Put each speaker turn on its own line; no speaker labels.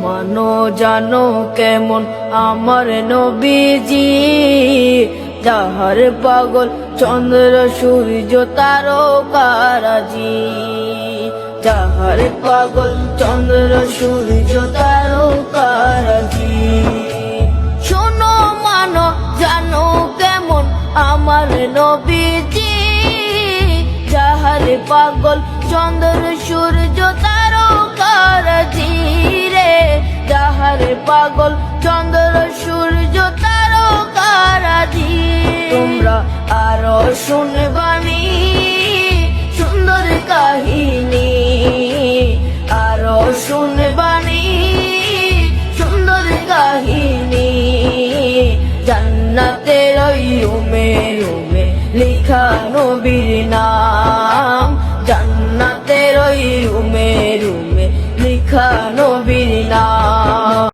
মানো জানো কেমন আমার নবীজি, যাহার পাগল চন্দ্র সূর্য তারকারাজি, যাহার পাগল চন্দ্র সূর্য তারকারাজি। শোনো মানো জানো কেমন আমার নবীজি, যাহার পাগল চন্দ্র সূর্য তারকারাজি রে, যাহার পাগল চন্দ্র সূর্য তারকারাজি। তোমরা আরো শুনবানি সুন্দর কাহিনী, আরো শুনবানি সুন্দর কাহিনী। জান্নাতের ওই রুমে রুমে লিখা নবীর নাম, জান্নাতের ওই রুমে রুমে লিখা নবীর